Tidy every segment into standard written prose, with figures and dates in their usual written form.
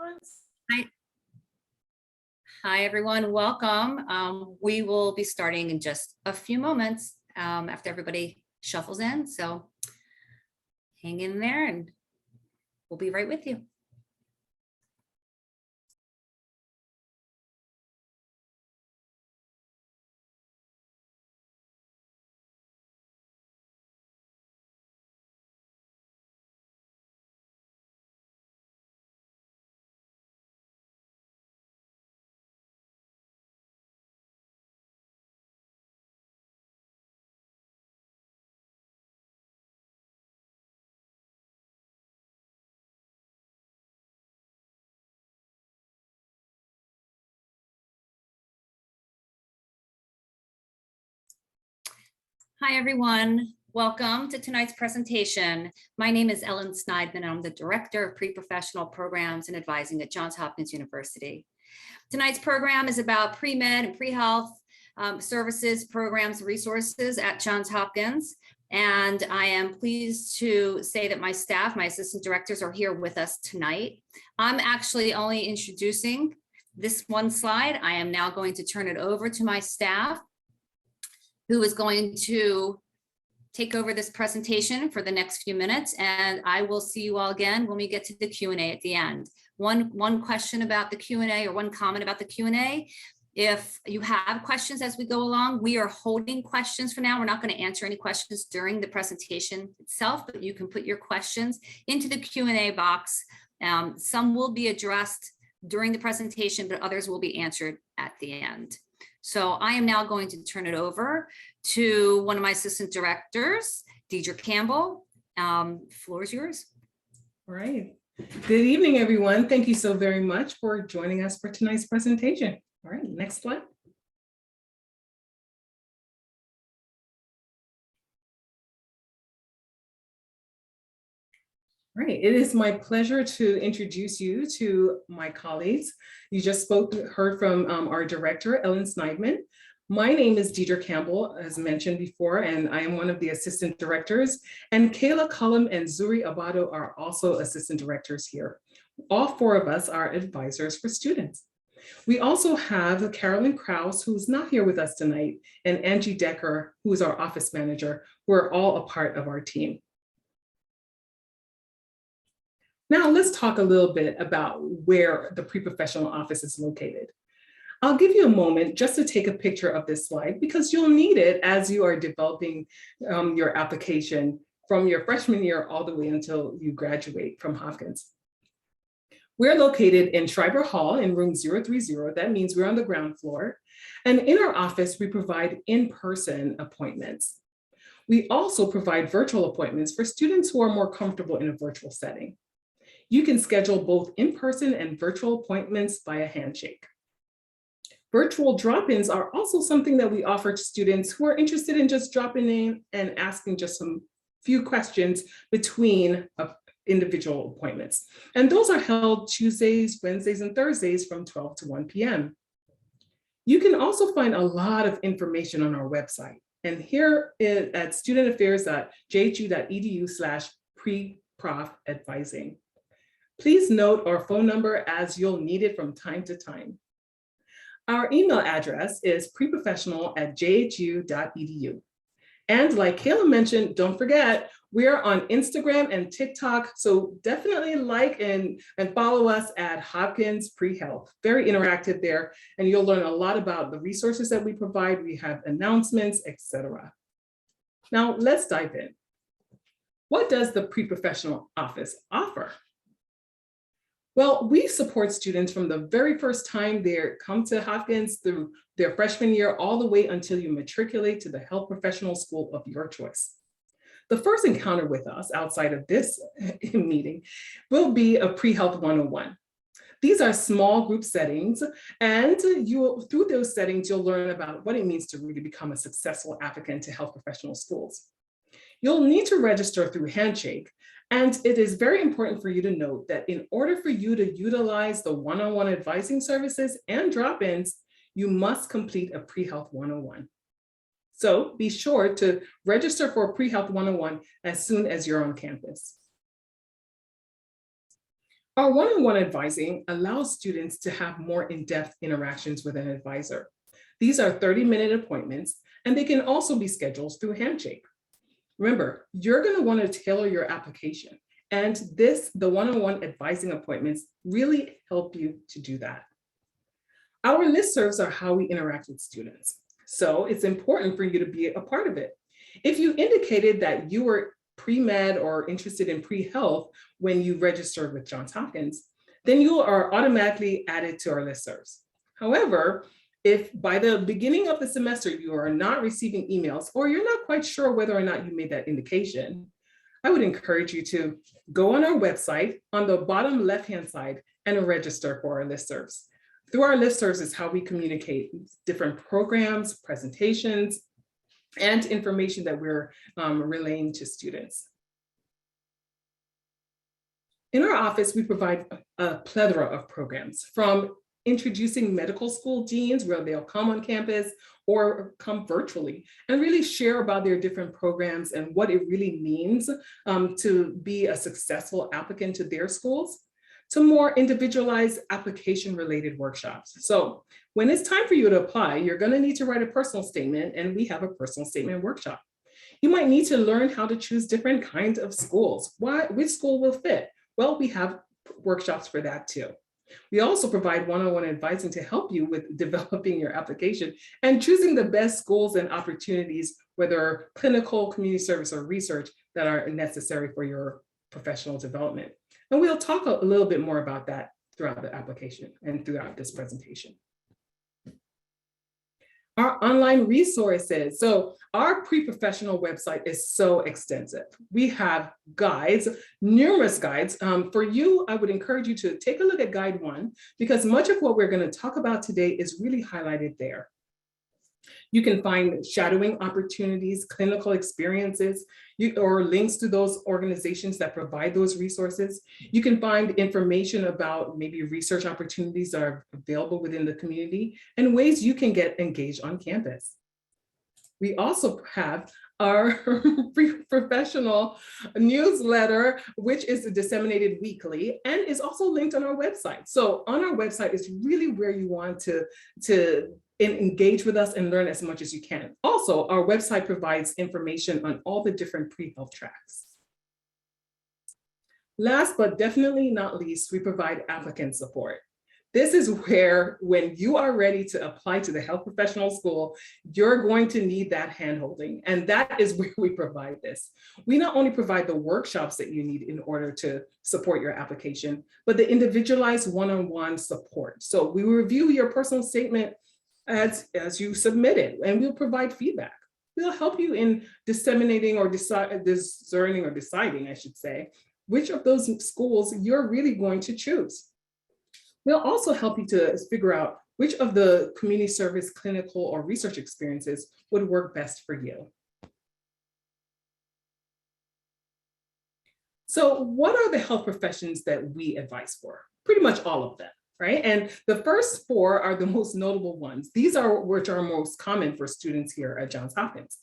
once. Hi. Hi, everyone. Welcome. We will be starting in just a few moments after everybody shuffles in. So hang in there and we'll be right with you. Hi, everyone. Welcome to tonight's presentation. My name is Ellen Sneidman, and I'm the Director of Pre-Professional Programs and Advising at Johns Hopkins University. Tonight's program is about pre-med and pre-health services, programs, resources at Johns Hopkins. And I am pleased to say that my staff, my assistant directors, are here with us tonight. I'm actually only introducing this one slide. I am now going to turn it over to my staff, who is going to take over this presentation for the next few minutes, and I will see you all again when we get to the Q&A at the end. One question about the Q&A, or one comment about the Q&A. If you have questions as we go along, we are holding questions for now. We're not going to answer any questions during the presentation itself, but you can put your questions into the Q&A box. Some will be addressed during the presentation, but others will be answered at the end. So I am now going to turn it over to one of my assistant directors, Deidre Campbell. Floor is yours. All right. Good evening, everyone. Thank you so very much for joining us for tonight's presentation. All right, next slide. All right, it is my pleasure to introduce you to my colleagues. You just heard from our director, Ellen Sneidman. My name is Deidre Campbell, as mentioned before, and I am one of the assistant directors. And Kayla Cullum and Zuri Abado are also assistant directors here. All four of us are advisors for students. We also have Carolyn Krause, who's not here with us tonight, and Angie Decker, who is our office manager, who are all a part of our team. Now let's talk a little bit about where the pre-professional office is located. I'll give you a moment just to take a picture of this slide because you'll need it as you are developing your application from your freshman year all the way until you graduate from Hopkins. We're located in Schreiber Hall in room 030. That means we're on the ground floor. And in our office, we provide in-person appointments. We also provide virtual appointments for students who are more comfortable in a virtual setting. You can schedule both in-person and virtual appointments via handshake. Virtual drop-ins are also something that we offer to students who are interested in just dropping in and asking just some few questions between individual appointments. And those are held Tuesdays, Wednesdays, and Thursdays from 12 to 1 p.m. You can also find a lot of information on our website. And here at studentaffairs.jhu.edu/pre-prof advising. Please note our phone number as you'll need it from time to time. Our email address is preprofessional@jhu.edu. And like Kayla mentioned, don't forget, we're on Instagram and TikTok, so definitely like and follow us at Hopkins Pre-Health. Very interactive there, and you'll learn a lot about the resources that we provide. We have announcements, etc. Now let's dive in. What does the pre-professional office offer? Well, we support students from the very first time they come to Hopkins through their freshman year all the way until you matriculate to the health professional school of your choice. The first encounter with us outside of this meeting will be a pre-health 101. These are small group settings, and through those settings, you'll learn about what it means to really become a successful applicant to health professional schools. You'll need to register through Handshake, and it is very important for you to note that in order for you to utilize the one-on-one advising services and drop-ins, you must complete a pre-health 101. So be sure to register for a pre-health 101 as soon as you're on campus. Our one-on-one advising allows students to have more in-depth interactions with an advisor. These are 30-minute appointments, and they can also be scheduled through Handshake. Remember, you're going to want to tailor your application, and the one-on-one advising appointments really help you to do that. Our listservs are how we interact with students, so it's important for you to be a part of it. If you indicated that you were pre-med or interested in pre-health when you registered with Johns Hopkins, then you are automatically added to our listservs. However, if by the beginning of the semester you are not receiving emails or you're not quite sure whether or not you made that indication, I would encourage you to go on our website on the bottom left-hand side and register for our listservs. Through our listservs is how we communicate different programs, presentations, and information that we're relaying to students. In our office, we provide a plethora of programs, from introducing medical school deans where they'll come on campus or come virtually and really share about their different programs and what it really means to be a successful applicant to their schools, to more individualized application-related workshops. So when it's time for you to apply, you're going to need to write a personal statement, and we have a personal statement workshop. You might need to learn how to choose different kinds of schools. Which school will fit? Well, we have workshops for that too. We also provide one-on-one advising to help you with developing your application and choosing the best schools and opportunities, whether clinical, community service, or research, that are necessary for your professional development. And we'll talk a little bit more about that throughout the application and throughout this presentation. Our online resources. So our pre-professional website is so extensive. We have guides, numerous guides. For you, I would encourage you to take a look at Guide 1, because much of what we're going to talk about today is really highlighted there. You can find shadowing opportunities, clinical experiences, or links to those organizations that provide those resources. You can find information about maybe research opportunities that are available within the community and ways you can get engaged on campus. We also have our professional newsletter, which is disseminated weekly and is also linked on our website. So on our website is really where you want to engage with us and learn as much as you can. Also, our website provides information on all the different pre-health tracks. Last but definitely not least, we provide applicant support. This is where, when you are ready to apply to the health professional school, you're going to need that handholding, and that is where we provide this. We not only provide the workshops that you need in order to support your application, but the individualized one-on-one support. So we review your personal statement as you submit it, and we'll provide feedback. We'll help you in disseminating or discerning or deciding, I should say, which of those schools you're really going to choose. We'll also help you to figure out which of the community service, clinical, or research experiences would work best for you. So what are the health professions that we advise for? Pretty much all of them, right? And the first four are the most notable ones. These are which are most common for students here at Johns Hopkins.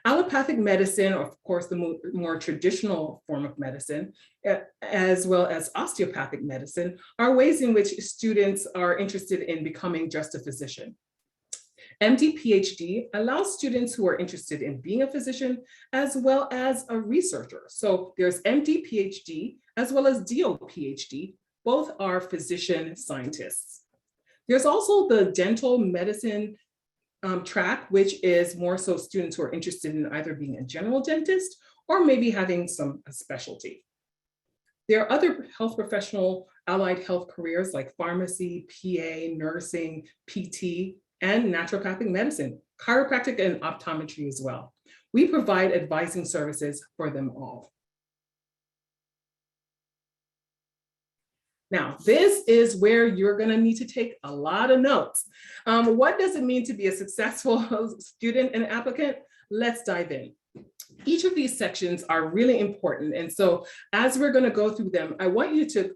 Allopathic medicine, of course, the more traditional form of medicine, as well as osteopathic medicine, are ways in which students are interested in becoming just a physician. MD PhD allows students who are interested in being a physician as well as a researcher. So there's MD PhD as well as DO PhD, both are physician scientists. There's also the dental medicine track, which is more so students who are interested in either being a general dentist or maybe having some specialty. There are other health professional allied health careers like pharmacy, PA, nursing, PT, and naturopathic medicine, chiropractic, and optometry as well. We provide advising services for them all. Now, this is where you're going to need to take a lot of notes. What does it mean to be a successful student and applicant? Let's dive in. Each of these sections are really important. And so as we're going to go through them, I want you to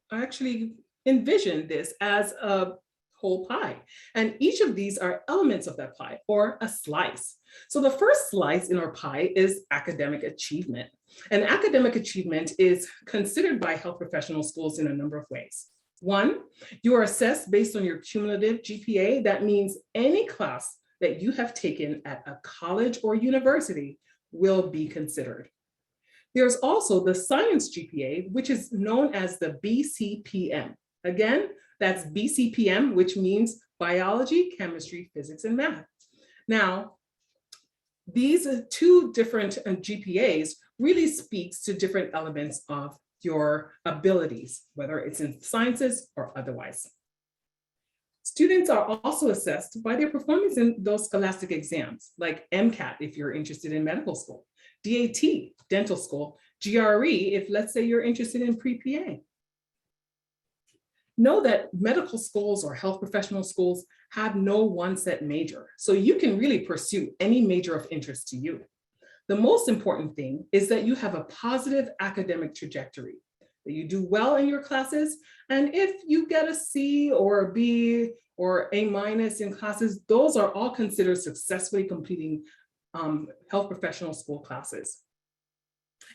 actually envision this as a whole pie. And each of these are elements of that pie, or a slice. So the first slice in our pie is academic achievement. And academic achievement is considered by health professional schools in a number of ways. One, you are assessed based on your cumulative GPA. That means any class that you have taken at a college or university will be considered. There's also the science GPA, which is known as the BCPM. Again, that's BCPM, which means biology, chemistry, physics, and math. Now, these two different GPAs really speaks to different elements of your abilities, whether it's in sciences or otherwise. Students are also assessed by their performance in those scholastic exams, like MCAT if you're interested in medical school, DAT, dental school, GRE if, let's say, you're interested in pre-PA. Know that medical schools or health professional schools have no one set major, so you can really pursue any major of interest to you. The most important thing is that you have a positive academic trajectory, that you do well in your classes, and if you get a C or a B or A- in classes, those are all considered successfully completing health professional school classes.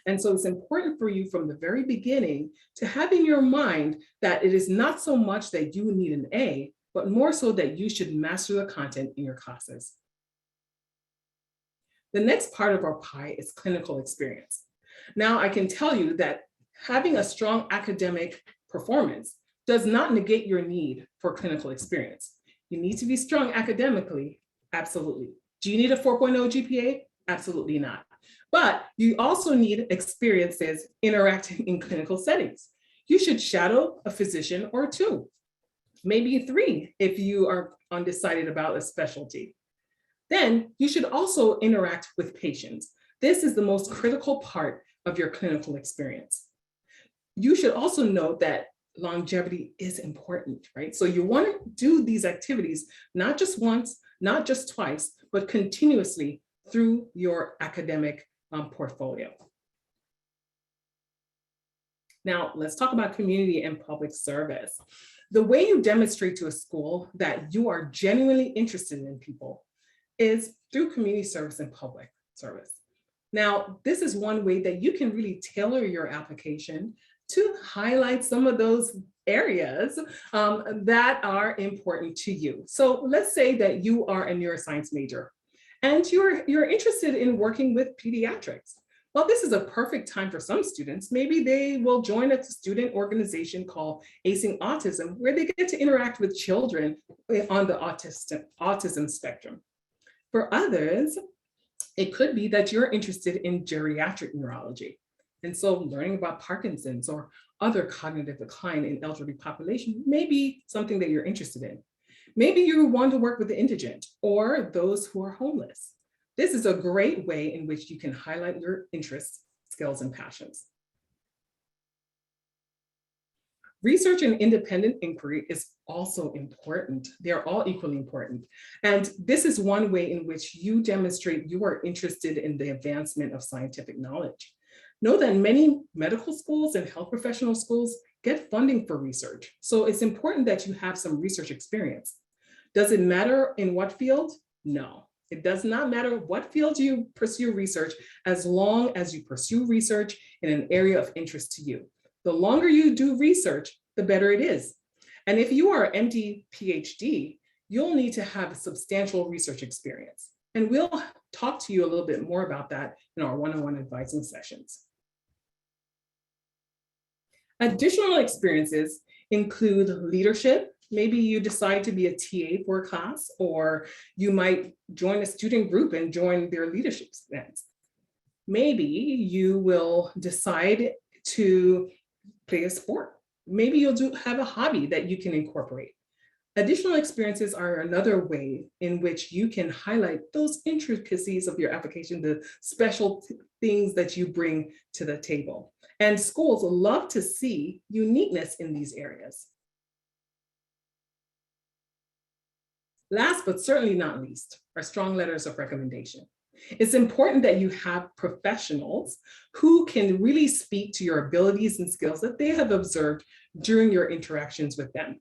And so it's important for you from the very beginning to have in your mind that it is not so much that you need an A, but more so that you should master the content in your classes. The next part of our pie is clinical experience. Now, I can tell you that having a strong academic performance does not negate your need for clinical experience. You need to be strong academically, absolutely. Do you need a 4.0 GPA? Absolutely not. But you also need experiences interacting in clinical settings. You should shadow a physician or two, maybe 3 if you are undecided about a specialty. Then you should also interact with patients. This is the most critical part of your clinical experience. You should also note that longevity is important, right? So you want to do these activities, not just once, not just twice, but continuously through your academic portfolio. Now, let's talk about community and public service. The way you demonstrate to a school that you are genuinely interested in people is through community service and public service. Now, this is one way that you can really tailor your application to highlight some of those areas that are important to you. So let's say that you are a neuroscience major and you're interested in working with pediatrics. Well, this is a perfect time for some students. Maybe they will join a student organization called Acing Autism, where they get to interact with children on the autism spectrum. For others, it could be that you're interested in geriatric neurology. And so learning about Parkinson's or other cognitive decline in elderly population may be something that you're interested in. Maybe you want to work with the indigent or those who are homeless. This is a great way in which you can highlight your interests, skills, and passions. Research and independent inquiry is also important. They're all equally important. And this is one way in which you demonstrate you are interested in the advancement of scientific knowledge. Know that many medical schools and health professional schools get funding for research. So it's important that you have some research experience. Does it matter in what field? No. It does not matter what field you pursue research, as long as you pursue research in an area of interest to you. The longer you do research, the better it is. And if you are MD, PhD, you'll need to have substantial research experience. And we'll talk to you a little bit more about that in our one-on-one advising sessions. Additional experiences include leadership. Maybe you decide to be a TA for a class, or you might join a student group and join their leadership events. Maybe you will decide to play a sport. Maybe you'll have a hobby that you can incorporate. Additional experiences are another way in which you can highlight those intricacies of your application, the special things that you bring to the table. And schools love to see uniqueness in these areas. Last but certainly not least are strong letters of recommendation. It's important that you have professionals who can really speak to your abilities and skills that they have observed during your interactions with them.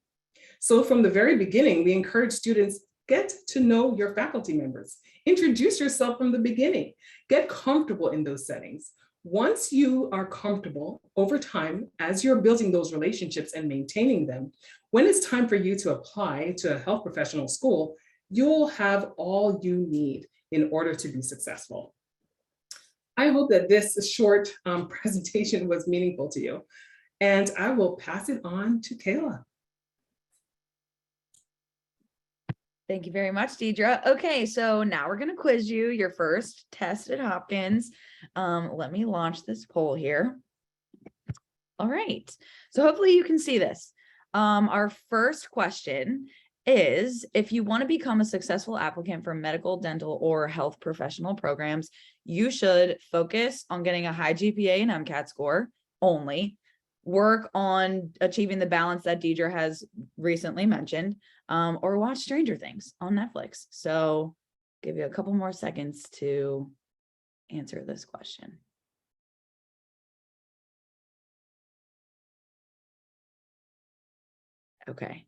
So from the very beginning, we encourage students, get to know your faculty members, introduce yourself from the beginning, get comfortable in those settings. Once you are comfortable over time, as you're building those relationships and maintaining them, when it's time for you to apply to a health professional school, you'll have all you need in order to be successful. I hope that this short presentation was meaningful to you, and I will pass it on to Kayla. Thank you very much, Deidre. Okay, so now we're going to quiz you, your first test at Hopkins. Let me launch this poll here. All right, so hopefully you can see this. Our first question is, if you want to become a successful applicant for medical, dental, or health professional programs, you should focus on getting a high GPA and MCAT score only, work on achieving the balance that Deidre has recently mentioned, or watch Stranger Things on Netflix. So give you a couple more seconds to answer this question. Okay.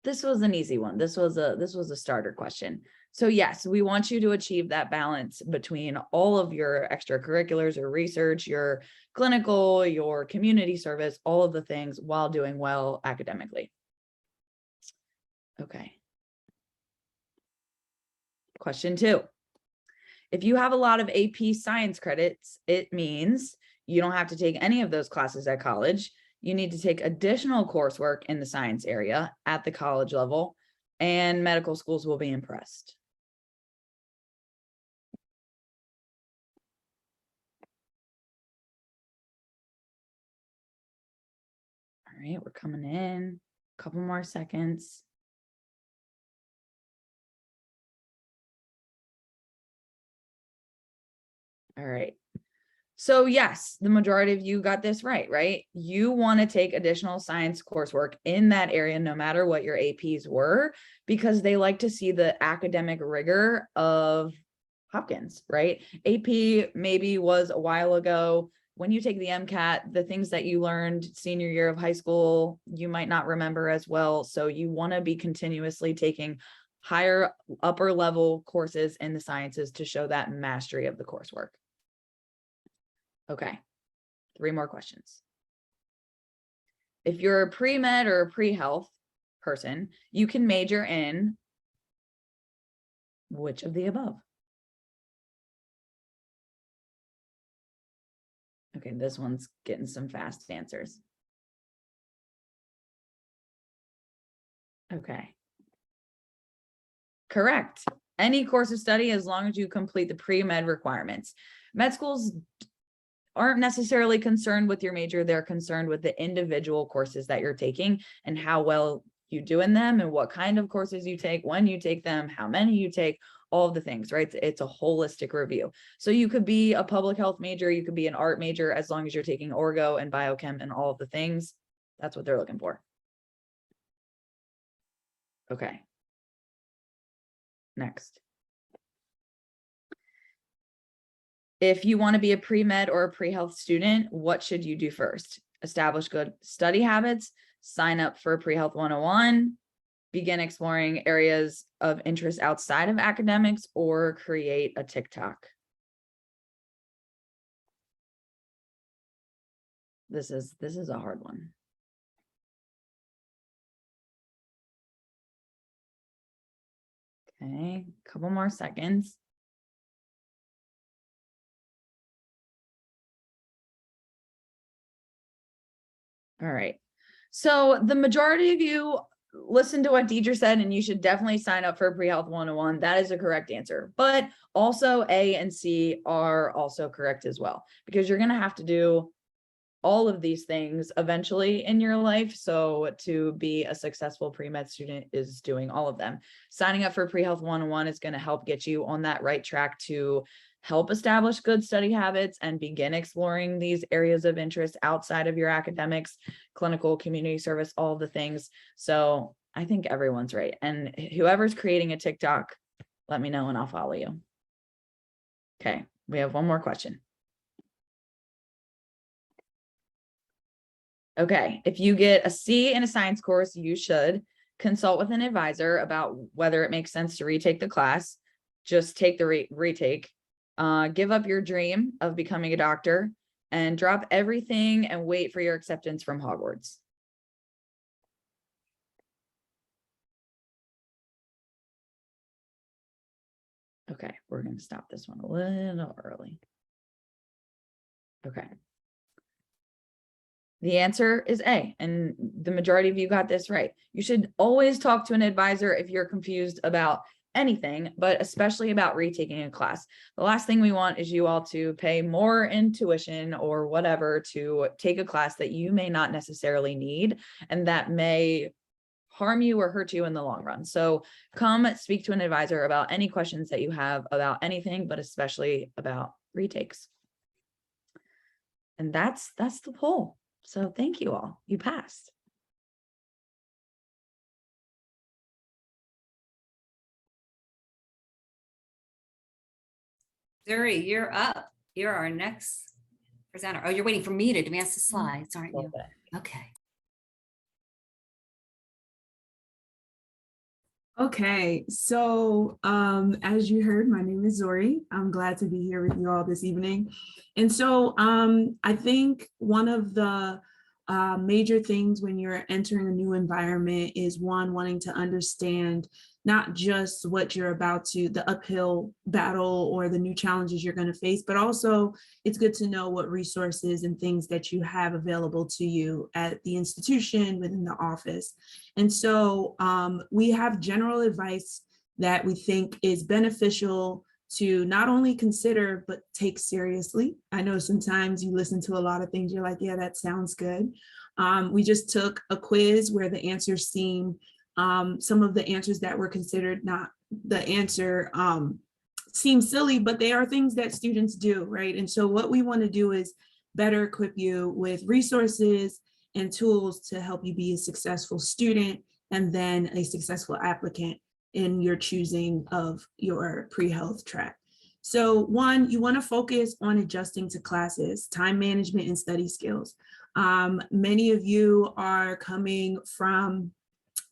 This was an easy one. This was a starter question. So yes, we want you to achieve that balance between all of your extracurriculars or research, your clinical, your community service, all of the things while doing well academically. Okay. Question 2. If you have a lot of AP science credits, it means you don't have to take any of those classes at college. You need to take additional coursework in the science area at the college level, and medical schools will be impressed. All right, we're coming in. A couple more seconds. All right. So yes, the majority of you got this right? You want to take additional science coursework in that area, no matter what your APs were, because they like to see the academic rigor of Hopkins, right? AP maybe was a while ago. When you take the MCAT, the things that you learned senior year of high school, you might not remember as well. So you want to be continuously taking higher upper level courses in the sciences to show that mastery of the coursework. Okay, 3 more questions. If you're a pre-med or a pre-health person, you can major in which of the above? Okay, this one's getting some fast answers. Okay. Correct. Any course of study, as long as you complete the pre-med requirements. Med schools aren't necessarily concerned with your major. They're concerned with the individual courses that you're taking and how well you do in them and what kind of courses you take, when you take them, how many you take, all of the things, right? It's a holistic review. So you could be a public health major, you could be an art major, as long as you're taking orgo and biochem and all of the things. That's what they're looking for. Okay. Next. If you want to be a pre-med or a pre-health student, what should you do first? Establish good study habits, sign up for Pre-Health 101, begin exploring areas of interest outside of academics, or create a TikTok. This is a hard one. Okay, a couple more seconds. All right. So the majority of you listened to what Deidre said, and you should definitely sign up for Pre-Health 101. That is a correct answer. But also A and C are also correct as well, because you're going to have to do all of these things eventually in your life. So to be a successful pre-med student is doing all of them. Signing up for Pre-Health 101 is going to help get you on that right track to help establish good study habits and begin exploring these areas of interest outside of your academics, clinical, community service, all of the things. So I think everyone's right. And whoever's creating a TikTok, let me know and I'll follow you. Okay, we have one more question. Okay, if you get a C in a science course, you should consult with an advisor about whether it makes sense to retake the class. Just take the retake, give up your dream of becoming a doctor, and drop everything and wait for your acceptance from Hogwarts. Okay, we're going to stop this one a little early. Okay. The answer is A, and the majority of you got this right. You should always talk to an advisor if you're confused about anything, but especially about retaking a class. The last thing we want is you all to pay more in tuition or whatever to take a class that you may not necessarily need, and that may harm you or hurt you in the long run. So come speak to an advisor about any questions that you have about anything, but especially about retakes. And that's the poll. So thank you all. You passed. Zuri, you're up. You're our next presenter. Oh, you're waiting for me to advance the slides, aren't you? Okay. Okay, so as you heard, my name is Zori. I'm glad to be here with you all this evening. And so I think one of the major things when you're entering a new environment is one, wanting to understand not just what you're about to, the uphill battle or the new challenges you're going to face, but also it's good to know what resources and things that you have available to you at the institution, within the office. And so we have general advice that we think is beneficial to not only consider, but take seriously. I know sometimes you listen to a lot of things, you're like, yeah, that sounds good. We just took a quiz where the answers seem, some of the answers that were considered not the answer seem silly, but they are things that students do, right? And so what we want to do is better equip you with resources and tools to help you be a successful student and then a successful applicant in your choosing of your pre-health track. So one, you want to focus on adjusting to classes, time management, and study skills. Many of you are coming from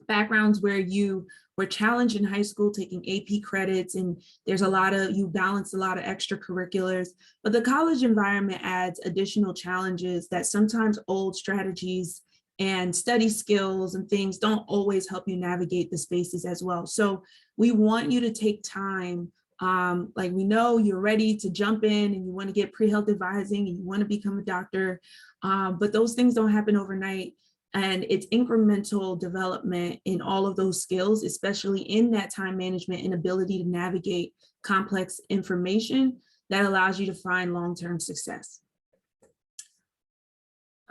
backgrounds where you were challenged in high school taking AP credits, and there's a lot of, you balance a lot of extracurriculars, but the college environment adds additional challenges that sometimes old strategies and study skills and things don't always help you navigate the spaces as well. So we want you to take time. Like, we know you're ready to jump in and you want to get pre-health advising and you want to become a doctor, but those things don't happen overnight. And it's incremental development in all of those skills, especially in that time management and ability to navigate complex information that allows you to find long-term success.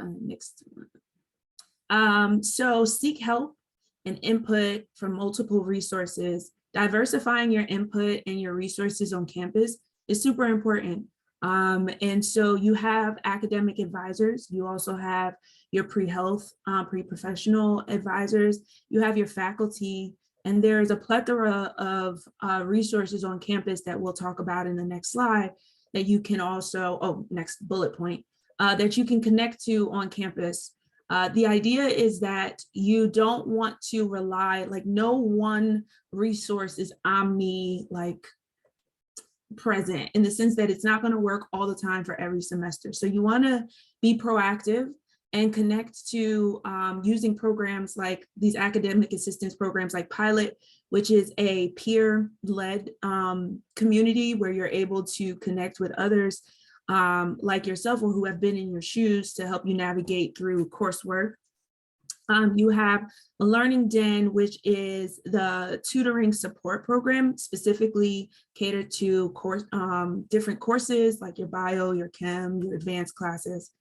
Next one. So seek help and input from multiple resources. Diversifying your input and your resources on campus is super important. And so you have academic advisors, you also have your pre-health, pre-professional advisors, you have your faculty, and there's a plethora of resources on campus that we'll talk about in the next slide that you can also, next bullet point, that you can connect to on campus. The idea is that you don't want to rely, like, no one resource is present in the sense that it's not going to work all the time for every semester. So you want to be proactive and connect to using programs like these academic assistance programs like Pilot, which is a peer-led community where you're able to connect with others like yourself or who have been in your shoes to help you navigate through coursework. You have a Learning Den, which is the tutoring support program specifically catered to different courses like your bio, your chem, your advanced classes.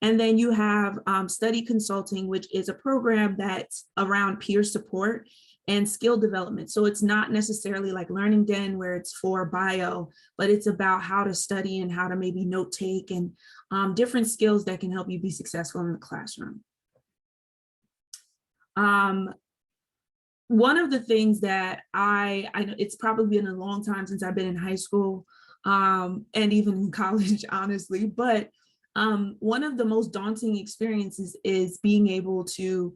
And then you have Study Consulting, which is a program that's around peer support and skill development. So it's not necessarily like Learning Den where it's for bio, but it's about how to study and how to maybe note take and different skills that can help you be successful in the classroom. One of the things that I know, it's probably been a long time since I've been in high school and even in college, honestly, but one of the most daunting experiences is being able to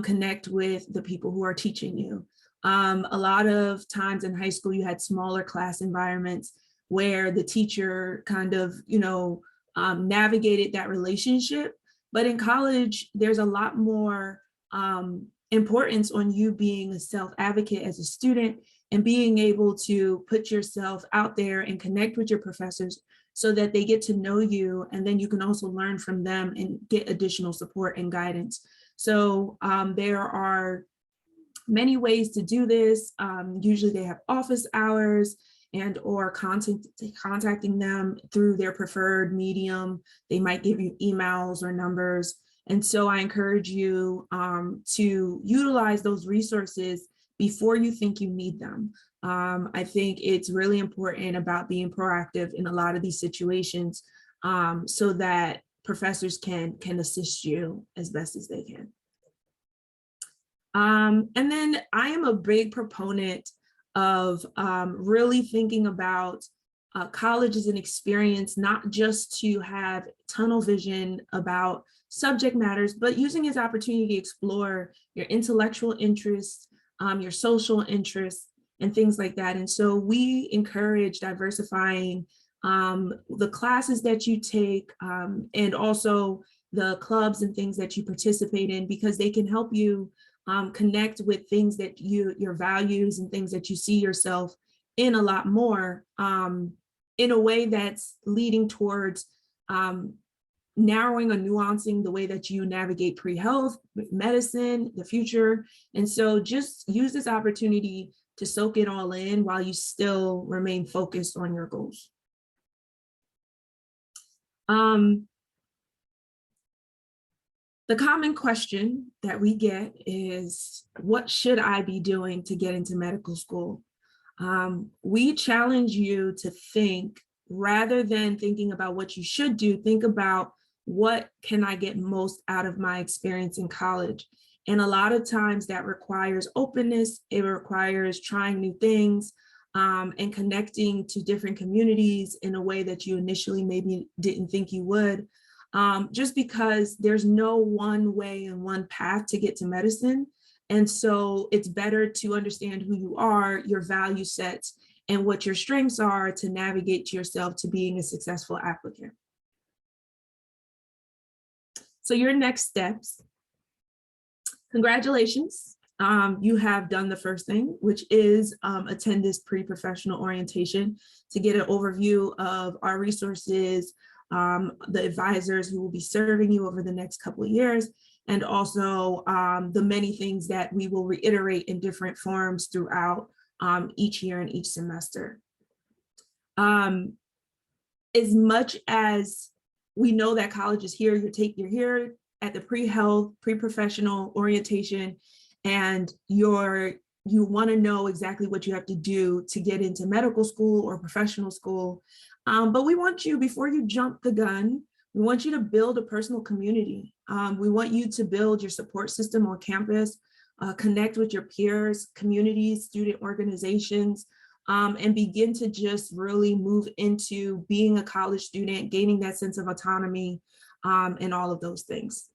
connect with the people who are teaching you. A lot of times in high school, you had smaller class environments where the teacher kind of, navigated that relationship. But in college, there's a lot more importance on you being a self-advocate as a student and being able to put yourself out there and connect with your professors so that they get to know you, and then you can also learn from them and get additional support and guidance. So there are many ways to do this. Usually they have office hours and or contacting them through their preferred medium. They might give you emails or numbers. And so I encourage you to utilize those resources before you think you need them. I think it's really important about being proactive in a lot of these situations so that professors can assist you as best as they can. And then I am a big proponent of really thinking about college as an experience, not just to have tunnel vision about subject matters, but using as opportunity to explore your intellectual interests, your social interests, and things like that. And so we encourage diversifying the classes that you take and also the clubs and things that you participate in, because they can help you connect with things that your values and things that you see yourself in a lot more in a way that's leading towards narrowing or nuancing the way that you navigate pre-health, medicine, the future. And so just use this opportunity to soak it all in while you still remain focused on your goals. The common question that we get is, what should I be doing to get into medical school? We challenge you to think, rather than thinking about what you should do, think about what can I get most out of my experience in college? And a lot of times that requires openness, it requires trying new things and connecting to different communities in a way that you initially maybe didn't think you would. Just because there's no one way and one path to get to medicine. And so it's better to understand who you are, your value sets, and what your strengths are to navigate yourself to being a successful applicant. So your next steps, congratulations. You have done the first thing, which is attend this pre-professional orientation to get an overview of our resources, the advisors who will be serving you over the next couple of years, and also the many things that we will reiterate in different forms throughout each year and each semester. As much as we know that college is here, you're here at the pre-health, pre-professional orientation, and you want to know exactly what you have to do to get into medical school or professional school. But we want you, before you jump the gun, we want you to build a personal community. We want you to build your support system on campus, connect with your peers, communities, student organizations, and begin to just really move into being a college student, gaining that sense of autonomy, and all of those things.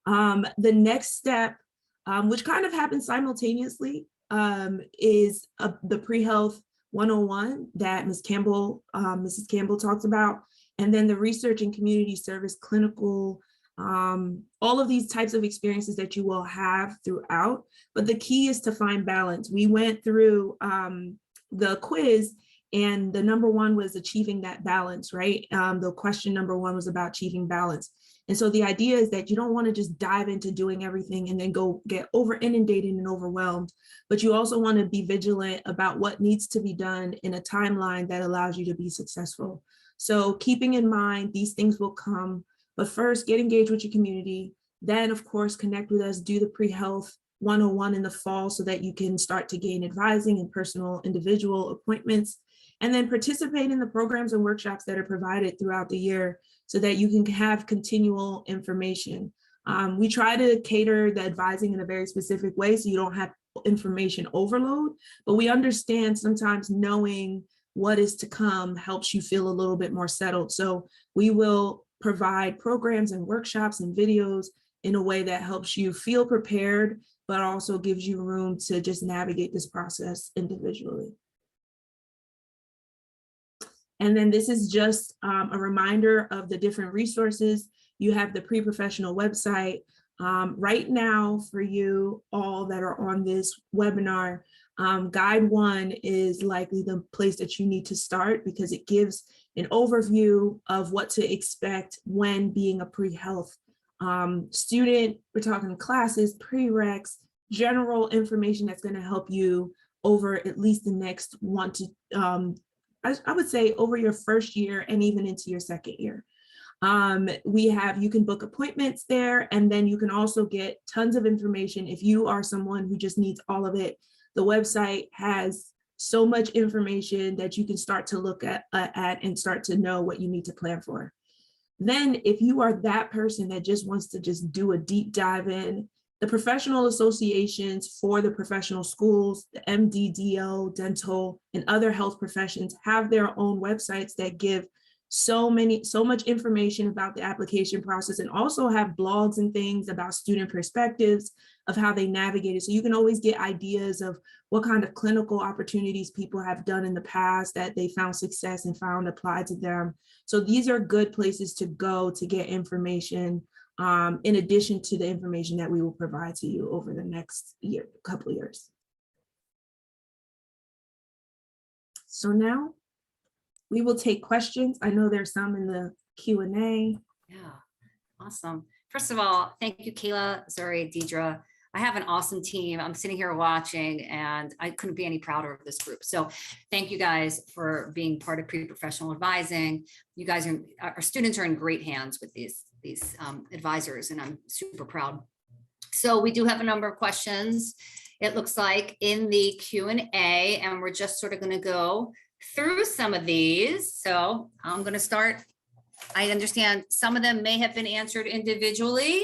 The next step, which kind of happens simultaneously, is the pre-health 101 that Mrs. Campbell talked about, and then the research and community service, clinical, all of these types of experiences that you will have throughout. But the key is to find balance. We went through the quiz, and the number one was achieving that balance, right? The question number one was about achieving balance. And so the idea is that you don't want to just dive into doing everything and then go get over inundated and overwhelmed, but you also want to be vigilant about what needs to be done in a timeline that allows you to be successful. So keeping in mind, these things will come, but first get engaged with your community. Then of course, connect with us, do the pre-health 101 in the fall so that you can start to gain advising and personal individual appointments, and then participate in the programs and workshops that are provided throughout the year so that you can have continual information. We try to cater the advising in a very specific way so you don't have information overload, but we understand sometimes knowing what is to come helps you feel a little bit more settled. So we will provide programs and workshops and videos in a way that helps you feel prepared, but also gives you room to just navigate this process individually. And then this is just a reminder of the different resources. You have the pre-professional website. Right now, for you all that are on this webinar, Guide 1 is likely the place that you need to start because it gives an overview of what to expect when being a pre-health student. We're talking classes, prereqs, general information that's going to help you over at least the next I would say over your first year and even into your second year. You can book appointments there, and then you can also get tons of information if you are someone who just needs all of it. The website has so much information that you can start to look at and start to know what you need to plan for. Then if you are that person that just wants to just do a deep dive in, the professional associations for the professional schools, the MD, dental, and other health professions have their own websites that give so much information about the application process, and also have blogs and things about student perspectives of how they navigate it. So you can always get ideas of what kind of clinical opportunities people have done in the past that they found success and found applied to them. So these are good places to go to get information, in addition to the information that we will provide to you over the next couple of years. So now we will take questions. I know there's some in the Q&A. Yeah, awesome. First of all, thank you, Kayla, Zuri, Deidre. I have an awesome team. I'm sitting here watching and I couldn't be any prouder of this group. So thank you guys for being part of pre-professional advising. You guys our students are in great hands with these advisors, and I'm super proud. So we do have a number of questions, it looks like, in the Q&A, and we're just sort of going to go through some of these. So I'm going to start. I understand some of them may have been answered individually.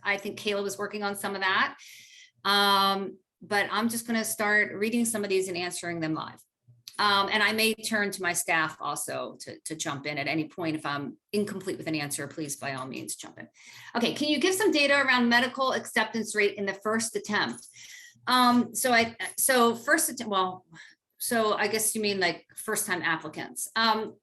I think Kayla was working on some of that. But I'm just going to start reading some of these and answering them live. And I may turn to my staff also to jump in at any point. If I'm incomplete with an answer, please, by all means, jump in. Okay, can you give some data around medical acceptance rate in the first attempt? So I guess you mean like first-time applicants.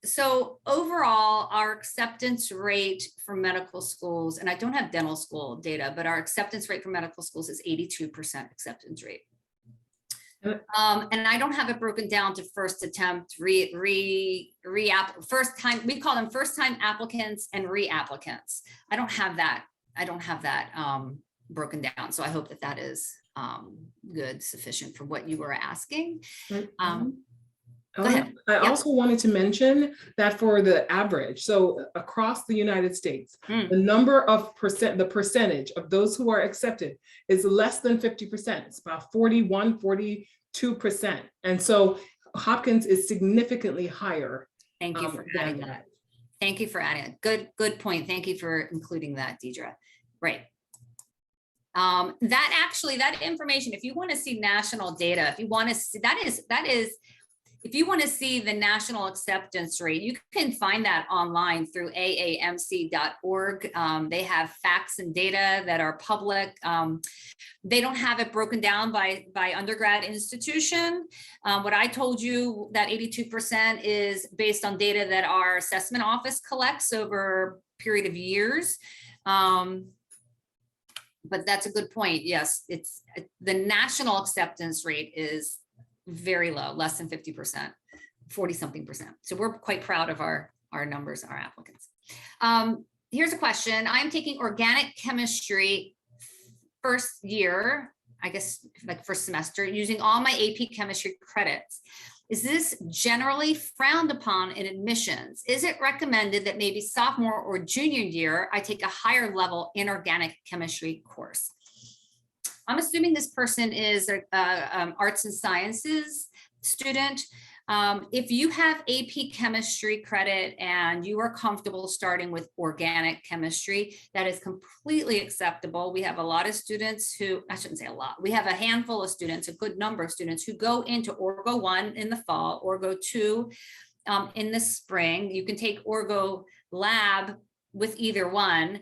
So overall, our acceptance rate for medical schools, and I don't have dental school data, but our acceptance rate for medical schools is 82% acceptance rate. And I don't have it broken down to first attempt, first time, we call them first time applicants and reapplicants. I don't have that broken down. So I hope that is good, sufficient for what you were asking. I also wanted to mention that for the average, so across the United States, the number of the percentage of those who are accepted is less than 50%. It's about 41, 42%. And so Hopkins is significantly higher. Thank you for adding that. Thank you for adding it. Good point. Thank you for including that, Deidre. Right. That information, if you want to see national data, if you want to see, if you want to see the national acceptance rate, you can find that online through aamc.org. They have facts and data that are public. They don't have it broken down by undergrad institution. What I told you, that 82% is based on data that our assessment office collects over a period of years. But that's a good point. Yes, it's the national acceptance rate is very low, less than 50%, 40-something%. So we're quite proud of our numbers, our applicants. Here's a question. I'm taking organic chemistry first year, I guess like first semester, using all my AP chemistry credits. Is this generally frowned upon in admissions? Is it recommended that maybe sophomore or junior year, I take a higher level inorganic chemistry course? I'm assuming this person is an arts and sciences student. If you have AP chemistry credit and you are comfortable starting with organic chemistry, that is completely acceptable. We have a lot of students who, I shouldn't say a lot, we have a handful of students, a good number of students who go into Orgo 1 in the fall, Orgo 2 in the spring. You can take Orgo Lab with either one.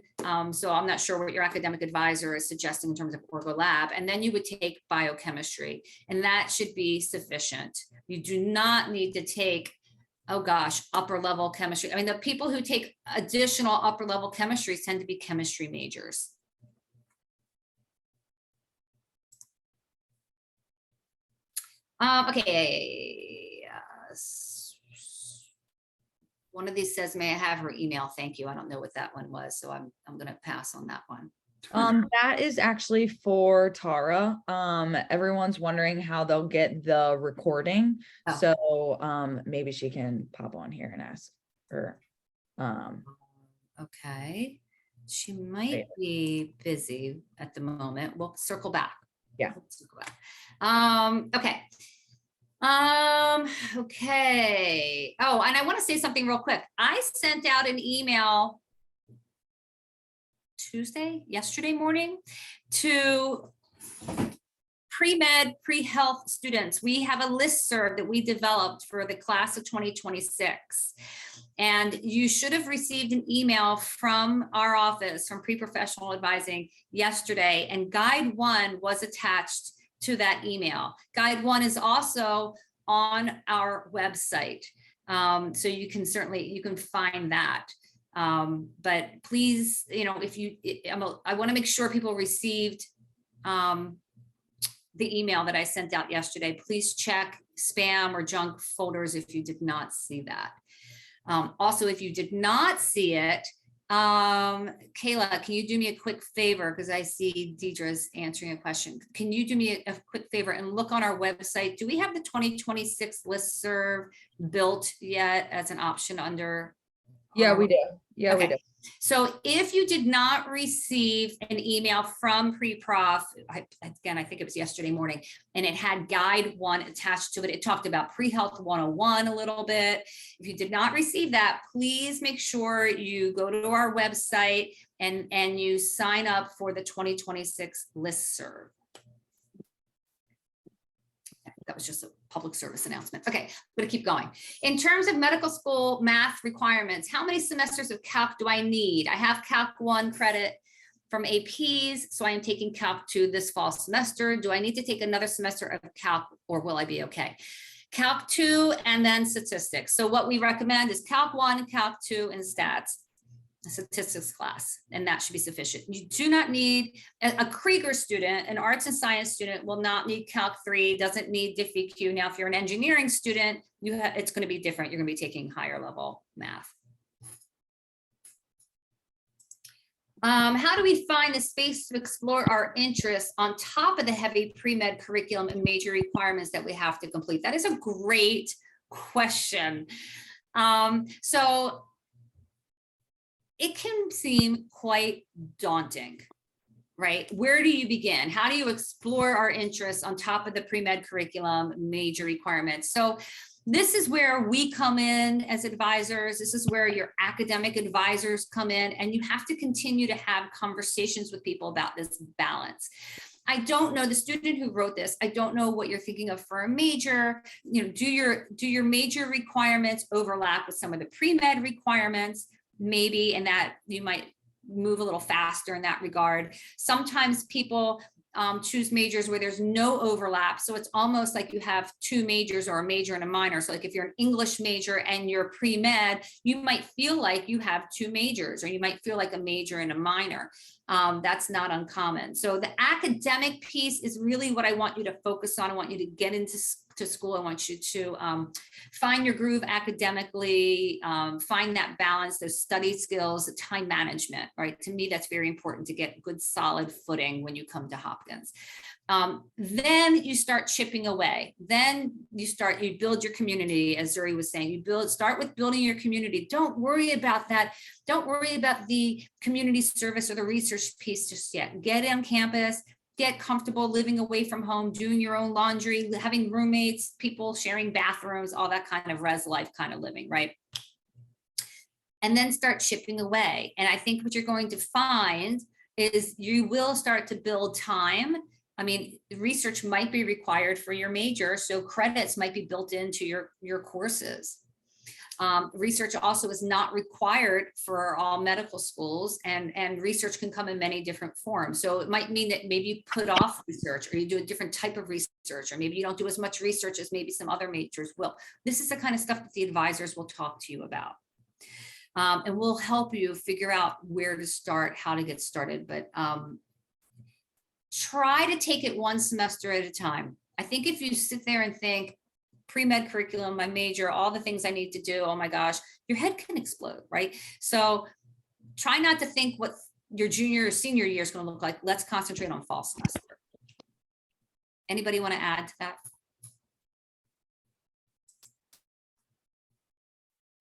So I'm not sure what your academic advisor is suggesting in terms of Orgo Lab. And then you would take biochemistry, and that should be sufficient. You do not need to take, oh gosh, upper level chemistry. I mean, the people who take additional upper level chemistries tend to be chemistry majors. Okay. One of these says, may I have her email? Thank you. I don't know what that one was, so I'm going to pass on that one. That is actually for Tara. Everyone's wondering how they'll get the recording. Oh. So maybe she can pop on here and ask her. Okay. She might be busy at the moment. We'll circle back. Yeah. We'll circle back. Okay. Okay. Oh, and I want to say something real quick. I sent out an email yesterday morning, to pre-med, pre-health students. We have a listserv that we developed for the class of 2026. And you should have received an email from our office, from Pre-Professional Advising yesterday, and Guide 1 was attached to that email. Guide 1 is also on our website. So you can find that. But please, I want to make sure people received the email that I sent out yesterday. Please check spam or junk folders if you did not see that. Also, if you did not see it, Kayla, can you do me a quick favor? Because I see Deidre's answering a question. Can you do me a quick favor and look on our website? Do we have the 2026 listserv built yet as an option under? Yeah, we do. Yeah, okay. we do. So if you did not receive an email from Pre-Prof, again, I think it was yesterday morning, and it had Guide 1 attached to it. It talked about Pre-Health 101 a little bit. If you did not receive that, please make sure you go to our website and you sign up for the 2026 listserv. That was just a public service announcement. Okay, I'm gonna keep going. In terms of medical school math requirements, how many semesters of Calc do I need? I have Calc 1 credit from APs, so I am taking Calc 2 this fall semester. Do I need to take another semester of Calc, or will I be okay? Calc 2 and then statistics. So what we recommend is Calc 1, Calc 2, and stats. Statistics class, and that should be sufficient. You do not need a Krieger student, an arts and science student will not need Calc 3, doesn't need DiffyQ. Now, if you're an engineering student, it's going to be different. You're going to be taking higher level math. How do we find the space to explore our interests on top of the heavy pre-med curriculum and major requirements that we have to complete? That is a great question. So it can seem quite daunting, right? Where do you begin? How do you explore our interests on top of the pre-med curriculum major requirements? So this is where we come in as advisors. This is where your academic advisors come in, and you have to continue to have conversations with people about this balance. I don't know the student who wrote this. I don't know what you're thinking of for a major. Do your major requirements overlap with some of the pre-med requirements? Maybe, and that you might move a little faster in that regard. Sometimes people choose majors where there's no overlap. So it's almost like you have two majors or a major and a minor. So like if you're an English major and you're pre-med, you might feel like you have two majors, or you might feel like a major and a minor. That's not uncommon. So the academic piece is really what I want you to focus on. I want you to get into school. I want you to find your groove academically, find that balance, those study skills, the time management, right? To me, that's very important to get good solid footing when you come to Hopkins. Then you start chipping away. Then you build your community, as Zuri was saying. Start with building your community. Don't worry about that. Don't worry about the community service or the research piece just yet. Get on campus, get comfortable living away from home, doing your own laundry, having roommates, people sharing bathrooms, all that kind of res life kind of living, right? And then start chipping away. And I think what you're going to find is you will start to build time. I mean, research might be required for your major, so credits might be built into your courses. Research also is not required for all medical schools, and research can come in many different forms. So it might mean that maybe you put off research, or you do a different type of research, or maybe you don't do as much research as maybe some other majors will. This is the kind of stuff that the advisors will talk to you about. And we'll help you figure out where to start, how to get started, but try to take it one semester at a time. I think if you sit there and think, pre-med curriculum, my major, all the things I need to do, oh my gosh, your head can explode, right? So try not to think what your junior or senior year is going to look like. Let's concentrate on fall semester. Anybody want to add to that?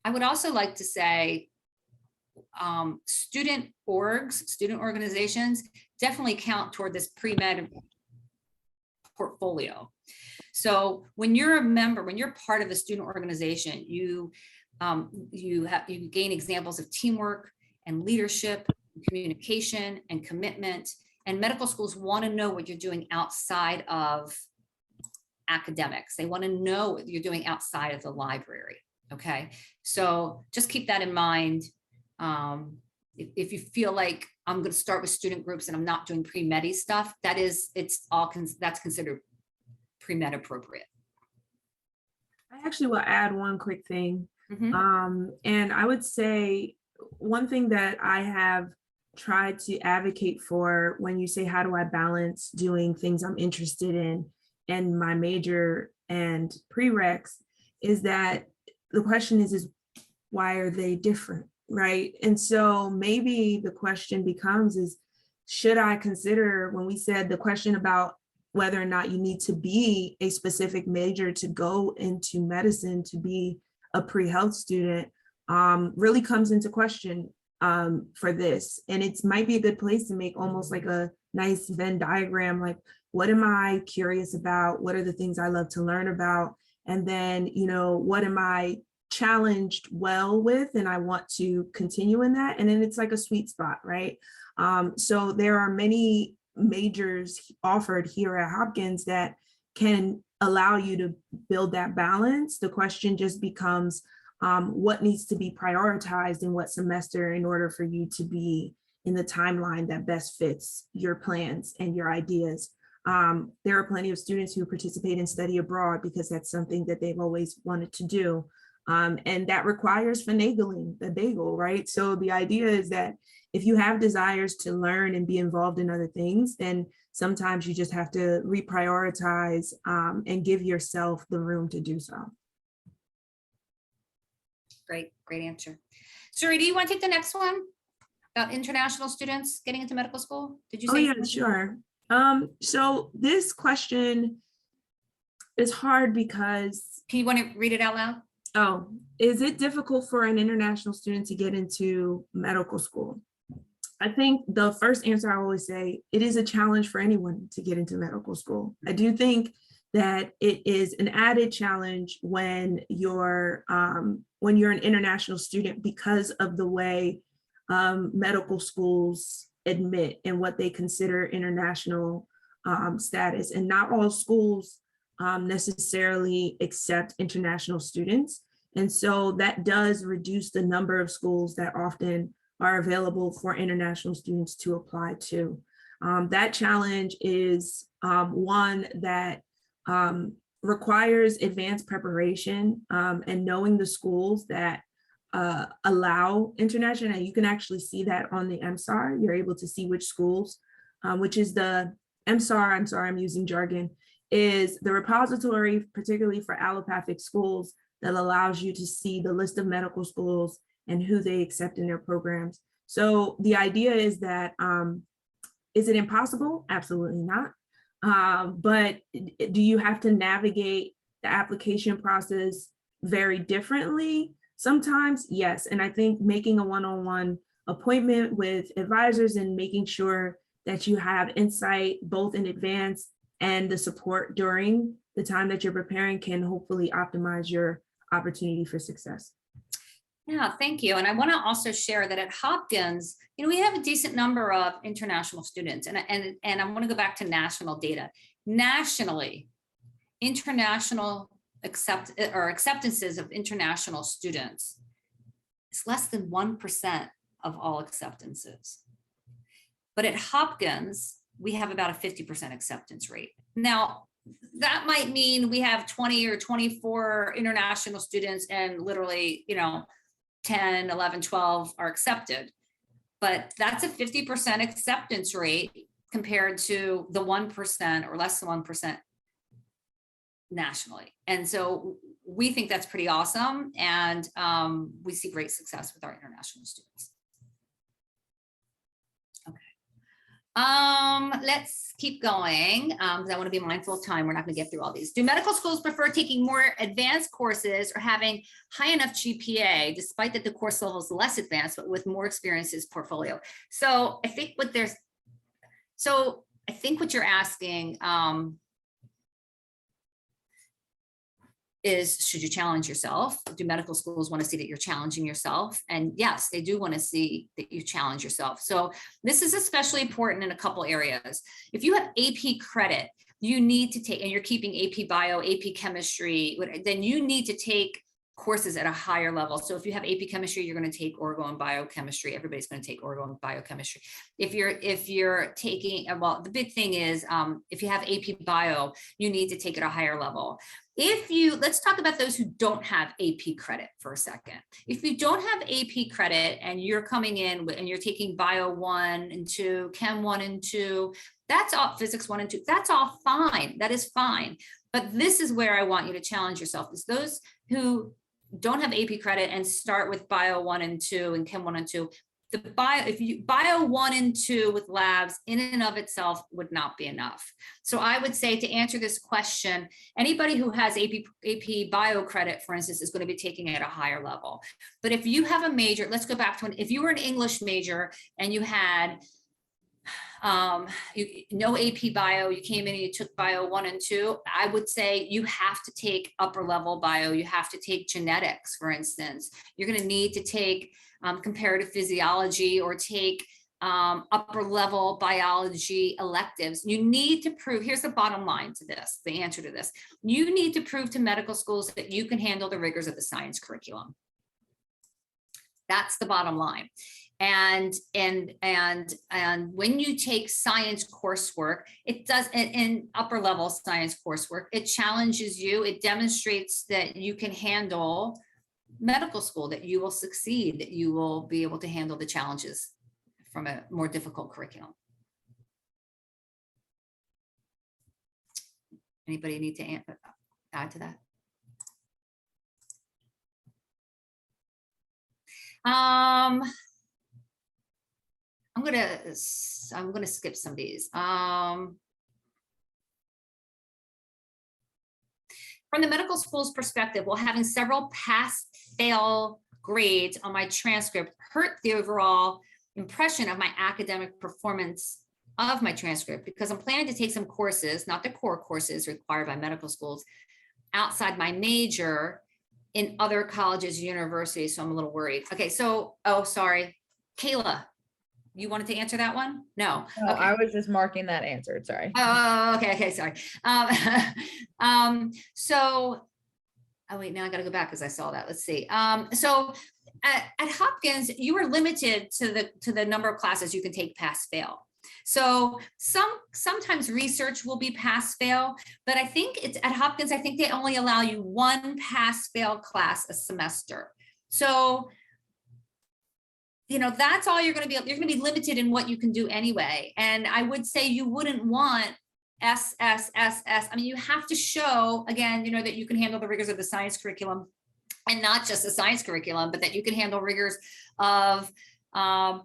I would also like to say student orgs, student organizations definitely count toward this pre-med portfolio. So when you're a member, when you're part of a student organization, you gain examples of teamwork and leadership, and communication and commitment. And medical schools want to know what you're doing outside of academics. They want to know what you're doing outside of the library. Okay, so just keep that in mind. If you feel like I'm going to start with student groups and I'm not doing pre-med stuff, that's considered pre-med appropriate. I actually will add one quick thing. Mm-hmm. And I would say one thing that I have tried to advocate for when you say, how do I balance doing things I'm interested in and my major and prereqs, is that the question is why are they different, right? And so maybe the question becomes is, should I consider, when we said the question about whether or not you need to be a specific major to go into medicine to be a pre-health student, really comes into question for this. And it might be a good place to make almost like a nice Venn diagram, like what am I curious about? What are the things I love to learn about? And then, what am I challenged well with and I want to continue in that? And then it's like a sweet spot, right? So there are many majors offered here at Hopkins that can allow you to build that balance. The question just becomes what needs to be prioritized in what semester in order for you to be in the timeline that best fits your plans and your ideas. There are plenty of students who participate in study abroad because that's something that they've always wanted to do. And that requires finagling the bagel, right? So the idea is that if you have desires to learn and be involved in other things, then sometimes you just have to reprioritize and give yourself the room to do so. Great answer. Suri, do you want to take the next one about international students getting into medical school? Did you say? Oh yeah, sure. So this question is hard because. Can you want to read it out loud? Oh, is it difficult for an international student to get into medical school? I think the first answer I always say, it is a challenge for anyone to get into medical school. I do think that it is an added challenge when you're an international student because of the way medical schools admit and what they consider international status. And not all schools necessarily accept international students. And so that does reduce the number of schools that often are available for international students to apply to. That challenge is one that requires advanced preparation and knowing the schools that allow international, and you can actually see that on the MSAR. You're able to see which schools, which is the MSAR, I'm sorry, I'm using jargon, is the repository, particularly for allopathic schools, that allows you to see the list of medical schools and who they accept in their programs. So the idea is that, is it impossible? Absolutely not. But do you have to navigate the application process very differently? Sometimes, yes. And I think making a one-on-one appointment with advisors and making sure that you have insight both in advance and the support during the time that you're preparing can hopefully optimize your opportunity for success. Yeah, thank you. And I want to also share that at Hopkins, we have a decent number of international students, and I want to go back to national data. Nationally, international acceptances of international students is less than 1% of all acceptances. But at Hopkins, we have about a 50% acceptance rate. Now, that might mean we have 20 or 24 international students and literally, 10, 11, 12 are accepted. But that's a 50% acceptance rate compared to the 1% or less than 1% nationally. And so we think that's pretty awesome. And we see great success with our international students. Let's keep going because I want to be mindful of time. We're not going to get through all these. Do medical schools prefer taking more advanced courses or having high enough GPA, despite that the course level is less advanced, but with more experiences portfolio? So I think what you're asking is, should you challenge yourself? Do medical schools want to see that you're challenging yourself? And yes, they do want to see that you challenge yourself. So this is especially important in a couple areas. If you have AP credit, you need to take, and you're keeping AP bio, AP chemistry, then you need to take courses at a higher level. So if you have AP chemistry, you're going to take orgo and biochemistry. Everybody's going to take orgo and biochemistry. If you're taking, well, the big thing is if you have AP bio, you need to take it at a higher level. Let's talk about those who don't have AP credit for a second. If you don't have AP credit and you're coming in and you're taking bio 1 and 2, chem 1 and 2, that's all, physics 1 and 2, that's all fine. That is fine. But this is where I want you to challenge yourself, is those who don't have AP credit and start with bio 1 and 2 and chem 1 and 2. Bio 1 and 2 with labs in and of itself would not be enough. So I would say, to answer this question, anybody who has AP bio credit, for instance, is going to be taking it at a higher level. But if you have a major, let's go back to if you were an English major and you had no AP bio, you came in and you took bio 1 and 2, I would say you have to take upper level bio. You have to take genetics, for instance. You're going to need to take comparative physiology or take upper level biology electives. You need to prove, here's the bottom line to this, the answer to this. You need to prove to medical schools that you can handle the rigors of the science curriculum. That's the bottom line. And when you take science coursework, it does, in upper level science coursework, it challenges you, it demonstrates that you can handle medical school, that you will succeed, that you will be able to handle the challenges from a more difficult curriculum. Anybody need to add to that? I'm gonna skip some of these. From the medical school's perspective, while having several pass-fail grades on my transcript hurt the overall impression of my academic performance of my transcript, because I'm planning to take some courses, not the core courses required by medical schools, outside my major in other colleges, universities, so I'm a little worried. Okay, so, oh, sorry, Kayla, you wanted to answer that one? No. No, Okay. I was just marking that answer. Sorry. Oh, okay, sorry. So, oh wait, now I got to go back because I saw that. Let's see. So at Hopkins, you are limited to the number of classes you can take pass fail. So sometimes research will be pass fail, but I think it's at Hopkins, I think they only allow you one pass fail class a semester. So that's all you're going to be. You're going to be limited in what you can do anyway. And I would say you wouldn't want SSSS. I mean, you have to show, again, that you can handle the rigors of the science curriculum, and not just the science curriculum, but that you can handle rigors of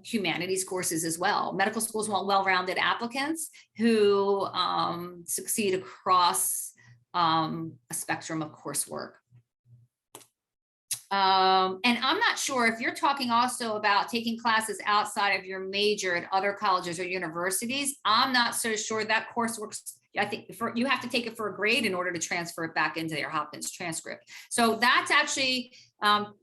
humanities courses as well. Medical schools want well-rounded applicants who succeed across a spectrum of coursework. And I'm not sure if you're talking also about taking classes outside of your major at other colleges or universities. I'm not so sure that coursework. I think you have to take it for a grade in order to transfer it back into your Hopkins transcript. So that's actually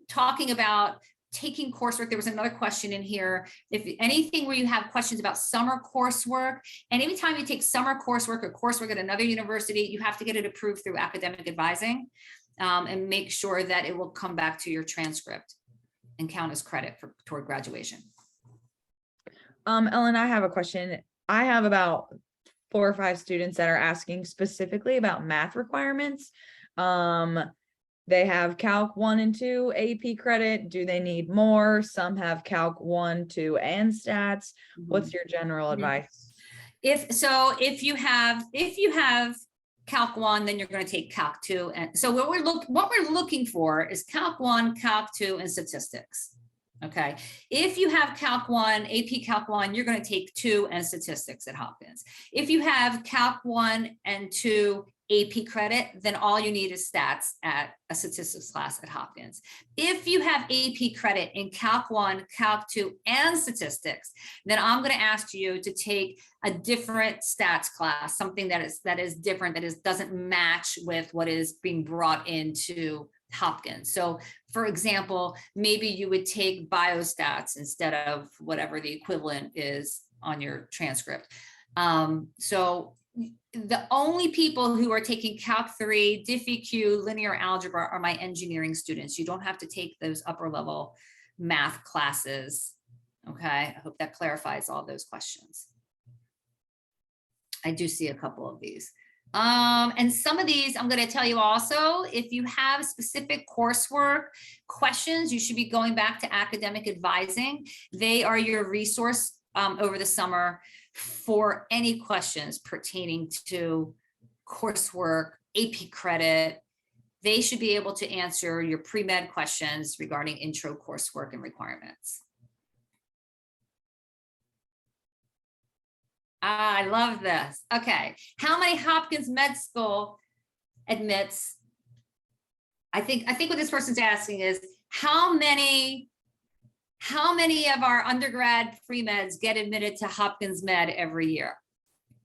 talking about taking coursework. There was another question in here. If anything where you have questions about summer coursework, and anytime you take summer coursework or coursework at another university, you have to get it approved through academic advising and make sure that it will come back to your transcript and count as credit toward graduation. Ellen, I have a question. I have about 4 or 5 students that are asking specifically about math requirements. They have Calc 1 and 2 AP credit. Do they need more? Some have Calc 1, 2, and stats. What's your general advice? If you have Calc 1, then you're going to take Calc 2. And so what we're looking for is Calc 1, Calc 2, and statistics. Okay. If you have Calc 1, AP Calc 1, you're going to take 2 and statistics at Hopkins. If you have Calc 1 and 2 AP credit, then all you need is stats at a statistics class at Hopkins. If you have AP credit in Calc 1, Calc 2, and statistics, then I'm going to ask you to take a different stats class, something that is different, that doesn't match with what is being brought into Hopkins. So for example, maybe you would take biostats instead of whatever the equivalent is on your transcript. So the only people who are taking Calc 3, DiffEq, linear algebra are my engineering students. You don't have to take those upper level math classes. Okay, I hope that clarifies all those questions. I do see a couple of these. And some of these I'm going to tell you also, if you have specific coursework questions, you should be going back to academic advising. They are your resource over the summer for any questions pertaining to coursework, AP credit. They should be able to answer your pre-med questions regarding intro coursework and requirements. I love this. Okay. How many Hopkins Med School admits? I think what this person's asking is how many of our undergrad pre-meds get admitted to Hopkins Med every year?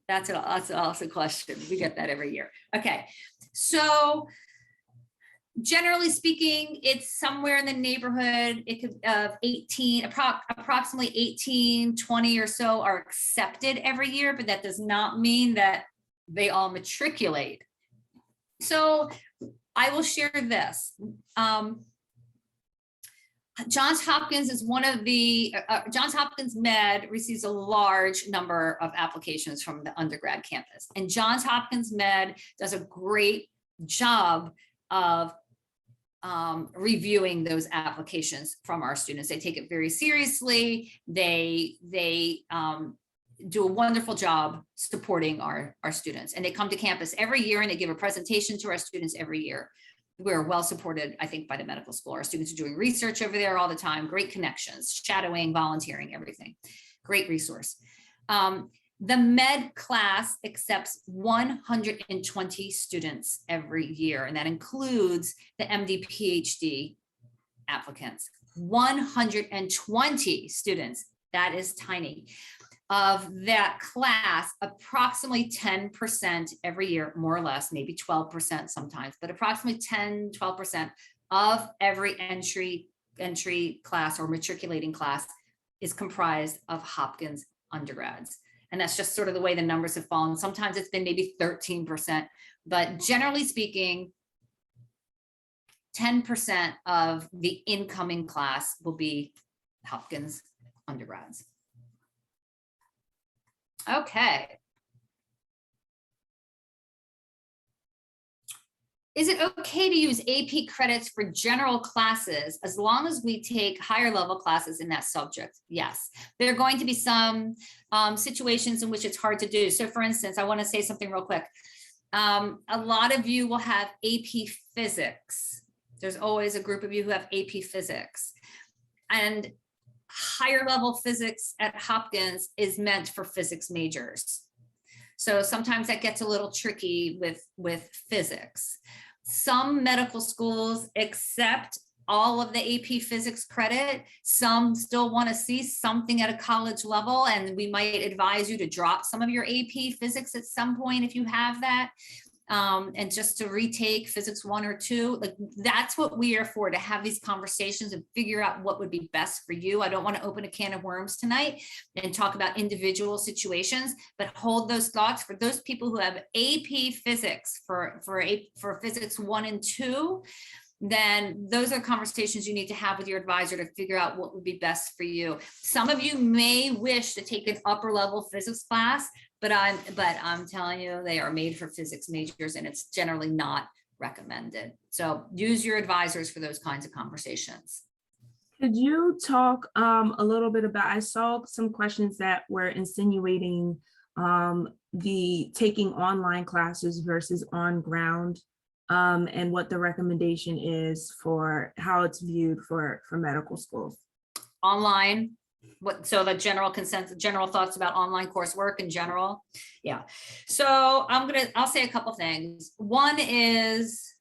That's also a question. We get that every year. Okay. So generally speaking, it's somewhere in the neighborhood, it could of 18, approximately 18, 20 or so are accepted every year, but that does not mean that they all matriculate. So I will share this. Johns Hopkins is one of the, Johns Hopkins Med receives a large number of applications from the undergrad campus. And Johns Hopkins Med does a great job of reviewing those applications from our students. They take it very seriously. They do a wonderful job supporting our students. And they come to campus every year and they give a presentation to our students every year. We're well supported, I think, by the medical school. Our students are doing research over there all the time, great connections, shadowing, volunteering, everything. Great resource. The med class accepts 120 students every year, and that includes the MD, PhD applicants. 120 students, that is tiny. Of that class, approximately 10% every year, more or less, maybe 12% sometimes, but approximately 10, 12% of every entry class or matriculating class is comprised of Hopkins undergrads. And that's just sort of the way the numbers have fallen. Sometimes it's been maybe 13%, but generally speaking, 10% of the incoming class will be Hopkins undergrads. Okay. Is it okay to use AP credits for general classes as long as we take higher level classes in that subject? Yes. There are going to be some situations in which it's hard to do. So for instance, I want to say something real quick. A lot of you will have AP physics. There's always a group of you who have AP physics. And higher level physics at Hopkins is meant for physics majors. So sometimes that gets a little tricky with physics. Some medical schools accept all of the AP physics credit. Some still want to see something at a college level, and we might advise you to drop some of your AP physics at some point if you have that. And just to retake physics 1 or 2, like that's what we are for, to have these conversations and figure out what would be best for you. I don't want to open a can of worms tonight and talk about individual situations, but hold those thoughts for those people who have AP physics for physics 1 and 2. Then those are conversations you need to have with your advisor to figure out what would be best for you. Some of you may wish to take an upper level physics class, but I'm telling you, they are made for physics majors and it's generally not recommended. So use your advisors for those kinds of conversations. Could you talk a little bit about, I saw some questions that were insinuating the taking online classes versus on ground, and what the recommendation is for how it's viewed for medical schools. Online, so the general consensus, general thoughts about online coursework in general. Yeah, so I'll say a couple things. One is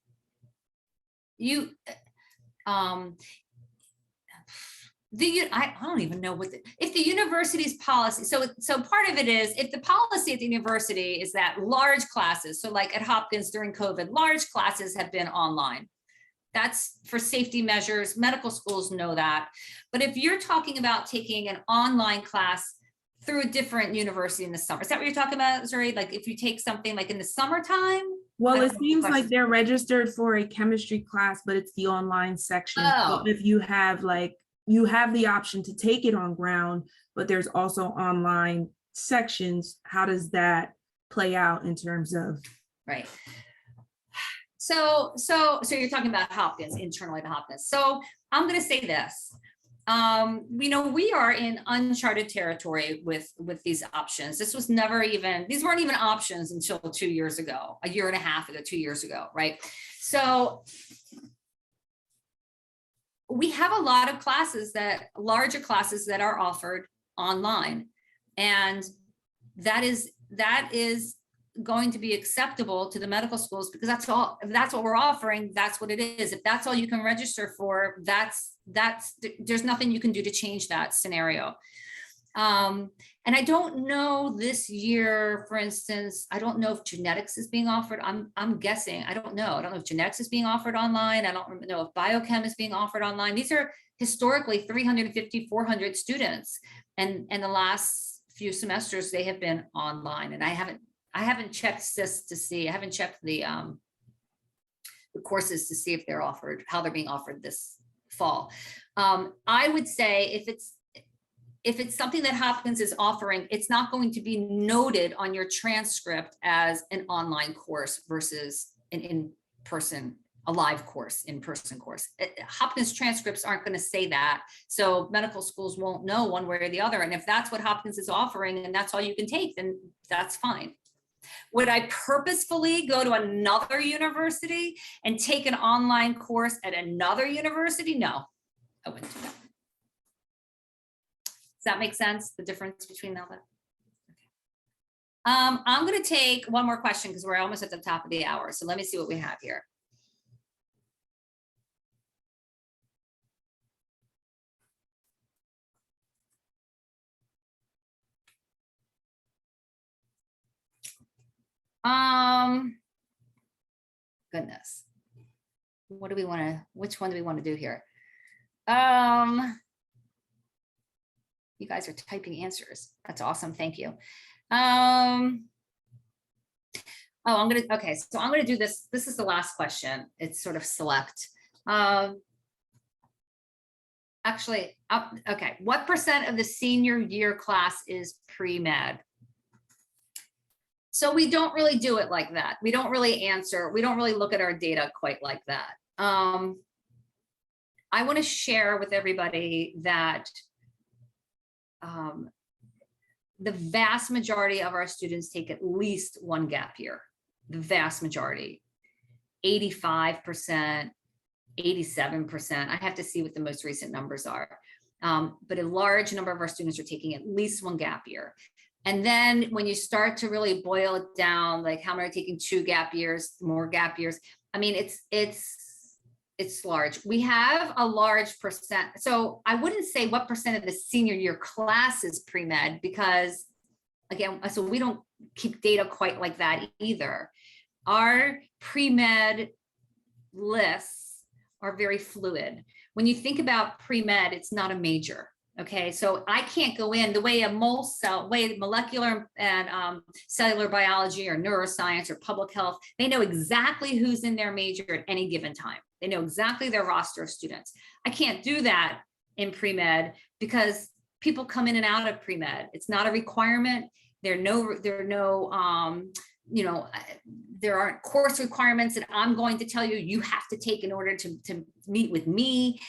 I don't even know if the university's policy, so part of it is, if the policy at the university is that large classes, so like at Hopkins during COVID, large classes have been online. That's for safety measures. Medical schools know that. But if you're talking about taking an online class through a different university in the summer, is that what you're talking about, Zuri? Like if you take something like in the summertime? Well, it seems like they're registered for a chemistry class, but it's the online section. Oh. So if you have you have the option to take it on ground, but there's also online sections. How does that play out in terms of? Right. So you're talking about Hopkins, internally to Hopkins. So I'm going to say this. We are in uncharted territory with these options. This was never even, these weren't even options until 2 years ago, a year and a half ago, 2 years ago, right? So we have a lot of larger classes that are offered online, and that is going to be acceptable to the medical schools, because that's all, if that's what we're offering, that's what it is. If that's all you can register for, there's nothing you can do to change that scenario. And I don't know this year, for instance, I don't know if genetics is being offered. I'm guessing, I don't know if genetics is being offered online. I don't know if biochem is being offered online. These are historically 350, 400 students. And the last few semesters, they have been online. And I haven't checked SIS to see, I haven't checked the courses to see if they're offered, how they're being offered this fall. I would say if it's something that Hopkins is offering, it's not going to be noted on your transcript as an online course versus an in-person, a live course, in-person course. Hopkins transcripts aren't going to say that. So medical schools won't know one way or the other. And if that's what Hopkins is offering and that's all you can take, then that's fine. Would I purposefully go to another university and take an online course at another university? No, I wouldn't do that. Does that make sense? The difference between all that? Okay. I'm going to take one more question because we're almost at the top of the hour. So let me see what we have here. Goodness. What do we want to, which one do we want to do here? You guys are typing answers. That's awesome. Thank you. Okay, so I'm gonna do this. This is the last question. It's sort of select. Actually, okay. What % of the senior year class is pre-med? So we don't really do it like that. We don't really answer. We don't really look at our data quite like that. I want to share with everybody that the vast majority of our students take at least one gap year. The vast majority, 85%, 87%. I have to see what the most recent numbers are. But a large number of our students are taking at least one gap year. And then when you start to really boil it down, like how many are taking 2 gap years, more gap years, I mean, it's It's large. We have a large percent. So I wouldn't say what percent of the senior year class is pre-med, because again, so we don't keep data quite like that either. Our pre-med lists are very fluid. When you think about pre-med, it's not a major. Okay, so I can't go in the way molecular and cellular biology or neuroscience or public health, they know exactly who's in their major at any given time. They know exactly their roster of students. I can't do that in pre-med because people come in and out of pre-med. It's not a requirement. There aren't course requirements that I'm going to tell you have to take in order to meet with me.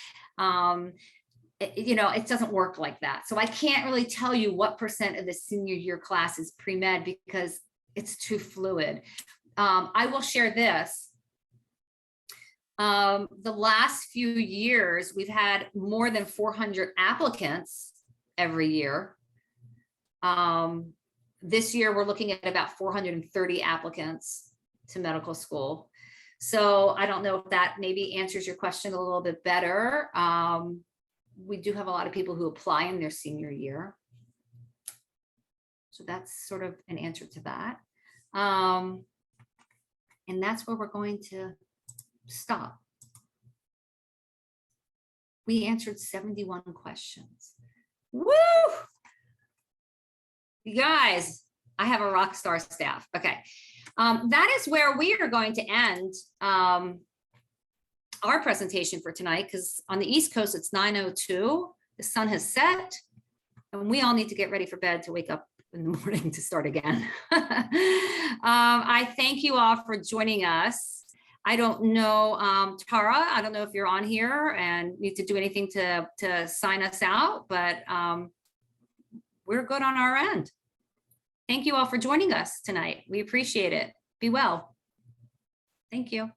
It doesn't work like that. So I can't really tell you what percent of the senior year class is pre-med because it's too fluid. I will share this. The last few years, we've had more than 400 applicants every year. This year, we're looking at about 430 applicants to medical school. So I don't know if that maybe answers your question a little bit better. We do have a lot of people who apply in their senior year. So that's sort of an answer to that. And that's where we're going to stop. We answered 71 questions. Woo! You guys, I have a rock star staff. Okay. That is where we are going to end our presentation for tonight, because on the East Coast, it's 9:02. The sun has set, and we all need to get ready for bed to wake up in the morning to start again. I thank you all for joining us. I don't know, Tara, I don't know if you're on here and need to do anything to sign us out, but we're good on our end. Thank you all for joining us tonight. We appreciate it. Be well. Thank you.